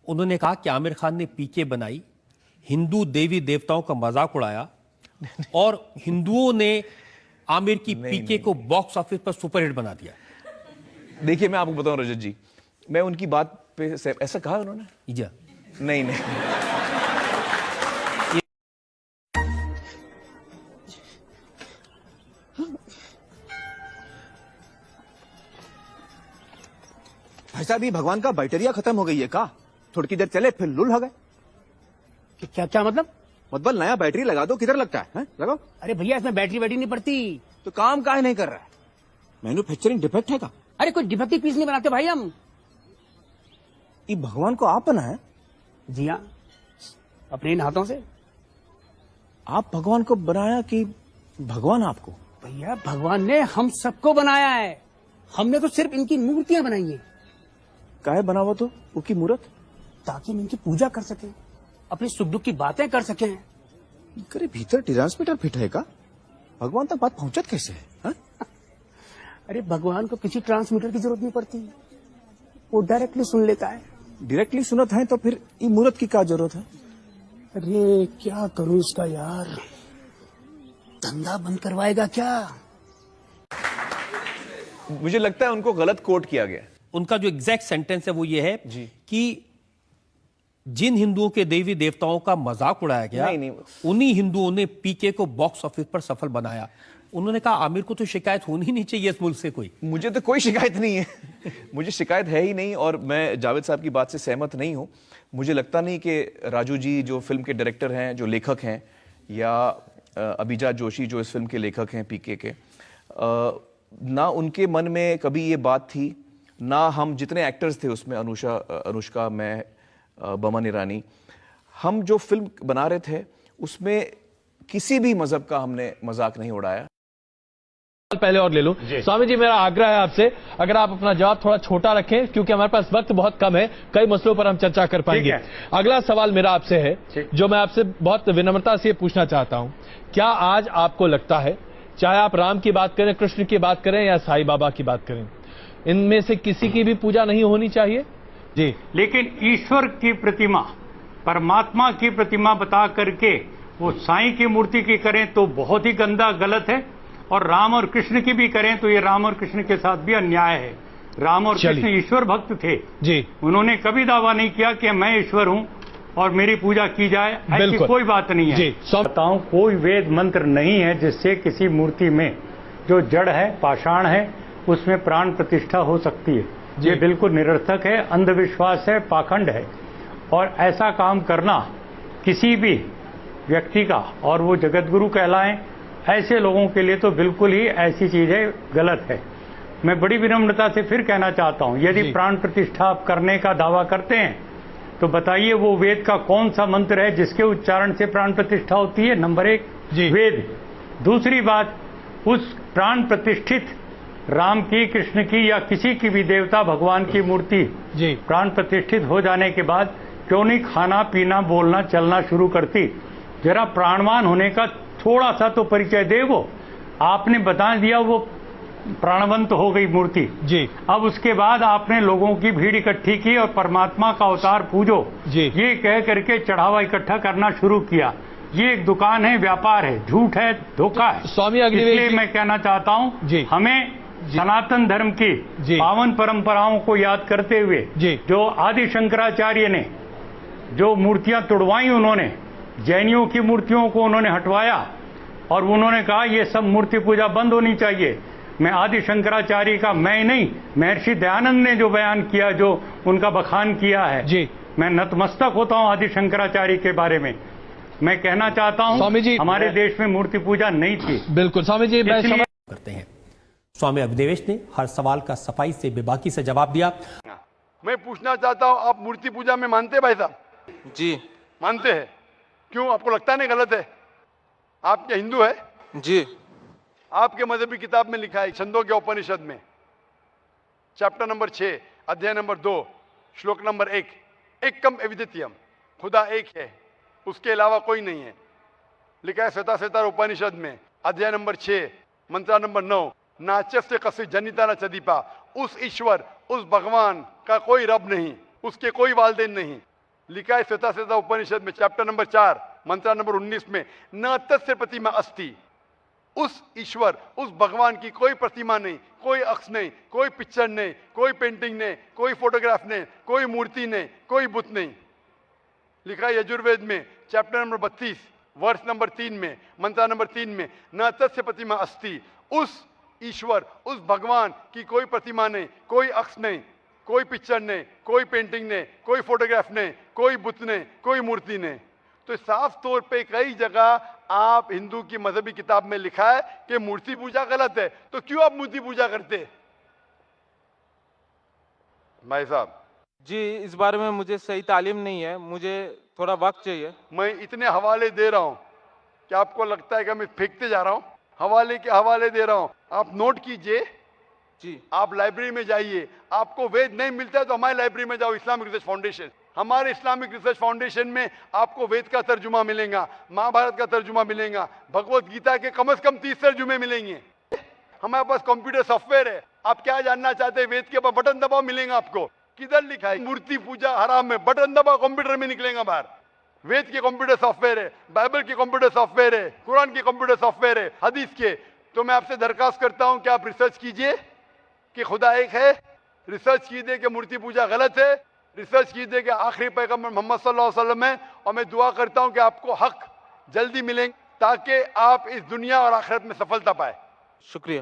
उन्होंने कहा कि आमिर खान ने पीके बनाई, हिंदू देवी देवताओं का मजाक उड़ाया और हिंदुओं ने आमिर की पीके को बॉक्स ऑफिस पर सुपरहिट बना दिया। देखिए मैं आपको बताऊं रजत जी, मैं उनकी बात पे ऐसा कहा उन्होंने? जी नहीं नहीं। भाई साहब ये भगवान का बैटरिया खत्म हो गई है का? थोड़ी देर चले फिर लुल हो गए। क्या क्या मतलब नया बैटरी लगा दो, किधर लगता है? लगाओ। अरे भैया इसमें बैटरी नहीं पड़ती। तो काम काहे नहीं कर रहा है? मैन्युफैक्चरिंग डिफेक्ट है का? अरे कोई डिफेक्टिव पीस नहीं बनाते भाई हम। ये भगवान को आप बनाए? जी हाँ, अपने इन हाथों से। आप भगवान को बनाया कि भगवान आपको? भैया भगवान ने हम सबको बनाया है, हमने तो सिर्फ इनकी मूर्तियां बनाई है। काहे बनावा तो उसकी मूर्त? ताकि हम इनकी पूजा कर सकें, अपनी सुख दुख की बातें कर सकें। करे भीतर ट्रांसमीटर फिट है का? भगवान तक बात पहुंचत कैसे है? हा? अरे भगवान को किसी ट्रांसमीटर की जरूरत नहीं पड़ती, वो डायरेक्टली सुन लेता है। डायरेक्टली सुनत है तो फिर ये मूर्त की क्या जरूरत है? अरे क्या करूं इसका यार, धंधा बंद करवाएगा क्या? मुझे लगता है उनको गलत कोट किया गया। उनका जो एग्जैक्ट सेंटेंस है वो ये है कि जिन हिंदुओं के देवी देवताओं का मजाक उड़ाया गया, उन्हीं हिंदुओं ने पीके को बॉक्स ऑफिस पर सफल बनाया। उन्होंने कहा आमिर को तो शिकायत होनी नहीं चाहिए इस मुल्क से कोई। मुझे तो कोई शिकायत नहीं है। मुझे शिकायत है ही नहीं और मैं जावेद साहब की बात से सहमत नहीं हूं। मुझे लगता नहीं कि राजू जी जो फिल्म के डायरेक्टर हैं, जो लेखक हैं, या अभिजा जोशी जो इस फिल्म के लेखक हैं पीके के, ना उनके मन में कभी ये बात थी, ना हम जितने एक्टर्स थे उसमें, अनुष्का, मैं, बमन ईरानी, हम जो फिल्म बना रहे थे उसमें किसी भी मजहब का हमने मजाक नहीं उड़ाया। पहले और ले लूं। स्वामी जी मेरा आग्रह है आपसे, अगर आप अपना जवाब थोड़ा छोटा रखें क्योंकि हमारे पास वक्त बहुत कम है, कई मसलों पर हम चर्चा कर पाएंगे। अगला सवाल मेरा आपसे है, जो मैं आपसे बहुत विनम्रता से पूछना चाहता हूं। क्या आज आपको लगता है, चाहे आप राम की बात करें, कृष्ण की बात करें या साईं बाबा की बात करें, इनमें से किसी की भी पूजा नहीं होनी चाहिए? जी, लेकिन ईश्वर की प्रतिमा, परमात्मा की प्रतिमा बता करके वो साईं की मूर्ति की करें तो बहुत ही गंदा, गलत है। और राम और कृष्ण की भी करें तो ये राम और कृष्ण के साथ भी अन्याय है। राम और कृष्ण ईश्वर भक्त थे जी, उन्होंने कभी दावा नहीं किया कि मैं ईश्वर हूं और मेरी पूजा की जाए, ऐसी कोई बात नहीं है। बताऊं, कोई वेद मंत्र नहीं है जिससे किसी मूर्ति में जो जड़ है, पाषाण है, उसमें प्राण प्रतिष्ठा हो सकती है। ये बिल्कुल निरर्थक है, अंधविश्वास है, पाखंड है। और ऐसा काम करना किसी भी व्यक्ति का, और वो जगतगुरु कहलाएं, ऐसे लोगों के लिए तो बिल्कुल ही ऐसी चीजें गलत है। मैं बड़ी विनम्रता से फिर कहना चाहता हूं, यदि प्राण प्रतिष्ठा आप करने का दावा करते हैं तो बताइए वो वेद का कौन सा मंत्र है जिसके उच्चारण से प्राण प्रतिष्ठा होती है? नंबर 1 वेद। दूसरी बात, उस प्राण प्रतिष्ठित राम की, कृष्ण की या किसी की भी देवता भगवान की मूर्ति प्राण प्रतिष्ठित हो जाने के बाद क्यों नहीं खाना पीना बोलना चलना शुरू करती? जरा प्राणवान होने का थोड़ा सा तो परिचय दे। वो आपने बता दिया वो प्राणवंत हो गई मूर्ति जी। अब उसके बाद आपने लोगों की भीड़ इकट्ठी की और परमात्मा का अवतार पूजो जी, ये कह करके चढ़ावा इकट्ठा करना शुरू किया। ये एक दुकान है, व्यापार है, झूठ है, धोखा है। स्वामी इसलिए मैं कहना चाहता हूँ हमें सनातन धर्म की पावन परंपराओं को याद करते हुए जो आदि शंकराचार्य ने जो मूर्तियां तोड़वाई, उन्होंने जैनियों की मूर्तियों को उन्होंने हटवाया और उन्होंने कहा ये सब मूर्ति पूजा बंद होनी चाहिए। मैं आदि शंकराचार्य का, मैं नहीं, महर्षि दयानंद ने जो बयान किया, जो उनका बखान किया है जी, मैं नतमस्तक होता हूं आदि शंकराचार्य के बारे में। मैं कहना चाहता हूं स्वामी जी, हमारे देश में मूर्ति पूजा नहीं थी। बिल्कुल स्वामी जी, करते हैं। स्वामी अभिदेवेश ने हर सवाल का सफाई से बेबाकी से जवाब दिया। मैं पूछना चाहता हूं, आप मूर्ति पूजा में मानते भाई साहब? जी मानते हैं। क्यों, आपको लगता नहीं गलत है? आप क्या हिंदू है? जी। आपके मजहबी किताब में लिखा है, छंदोग्य उपनिषद में, चैप्टर नंबर 6, अध्याय नंबर 2, श्लोक नंबर 1, एकम अद्वितीयम, खुदा एक है, उसके अलावा कोई नहीं है। लिखा है श्वेता उपनिषद में, अध्याय नंबर 6, मंत्र नंबर 9, नाचस्य कसी जनिता न चदीपा। उस ईश्वर, उस भगवान का कोई रब नहीं, उसके कोई वालदेन नहीं, लिखा है श्वेता उपनिषद में चैप्टर नंबर 4 मंत्र नंबर 19 में, न तस्य प्रतिमा अस्ति। उस ईश्वर, उस भगवान की कोई प्रतिमा नहीं, कोई अक्ष नहीं, कोई पिक्चर नहीं, कोई पेंटिंग नहीं, कोई फोटोग्राफ नहीं, कोई मूर्ति नहीं, कोई बुत नहीं। लिखा है यजुर्वेद में चैप्टर नंबर 32 वर्ष नंबर 3 में, मंत्र नंबर 3 में, न तस्य प्रतिमा अस्ति। उस ईश्वर, उस भगवान की कोई प्रतिमा नहीं, कोई अक्ष नहीं, कोई पिक्चर नहीं, कोई पेंटिंग नहीं, कोई फोटोग्राफ नहीं, कोई बुत नहीं, कोई मूर्ति नहीं। तो साफ तौर पे कई जगह आप हिंदू की मजहबी किताब में लिखा है कि मूर्ति पूजा गलत है, तो क्यों आप मूर्ति पूजा करते? भाई साहब जी, इस बारे में मुझे सही तालीम नहीं है, मुझे थोड़ा वक्त चाहिए। मैं इतने हवाले दे रहा हूं कि आपको लगता है कि मैं फेंकते जा रहा हूं। हवाले के हवाले दे रहा हूं, आप नोट कीजिए जी। आप लाइब्रेरी में जाइए, आपको वेद नहीं मिलता है तो हमारी लाइब्रेरी में जाओ, इस्लामिक रिसर्च फाउंडेशन। हमारे इस्लामिक रिसर्च फाउंडेशन में आपको वेद का तर्जुमा मिलेगा, महाभारत का तर्जुमा मिलेगा, भगवत गीता के कम से कम 30 तर्जुमे मिलेंगे। हमारे पास कंप्यूटर सॉफ्टवेयर है, आप क्या जानना चाहते हैं? वेद के ऊपर बटन दबाओ, मिलेगा आपको। किधर लिखा है मूर्ति पूजा हराम है? बटन दबाओ, कंप्यूटर में निकलेगा बाहर। वेद के कंप्यूटर सॉफ्टवेयर है, बाइबल के कंप्यूटर सॉफ्टवेयर है, कुरान के कंप्यूटर सॉफ्टवेयर है, हदीस के। तो मैं आपसे दरखास्त करता हूं कि आप रिसर्च कीजिए कि खुदा एक है, रिसर्च कीजिए कि मूर्ति पूजा गलत है, रिसर्च कीजिए कि आखिरी पैगंबर मोहम्मद सल्लल्लाहु अलैहि वसल्लम है। और मैं दुआ करता हूं कि आपको हक जल्दी मिलेंगे ताकि आप इस दुनिया और आखिरत में सफलता पाए। शुक्रिया।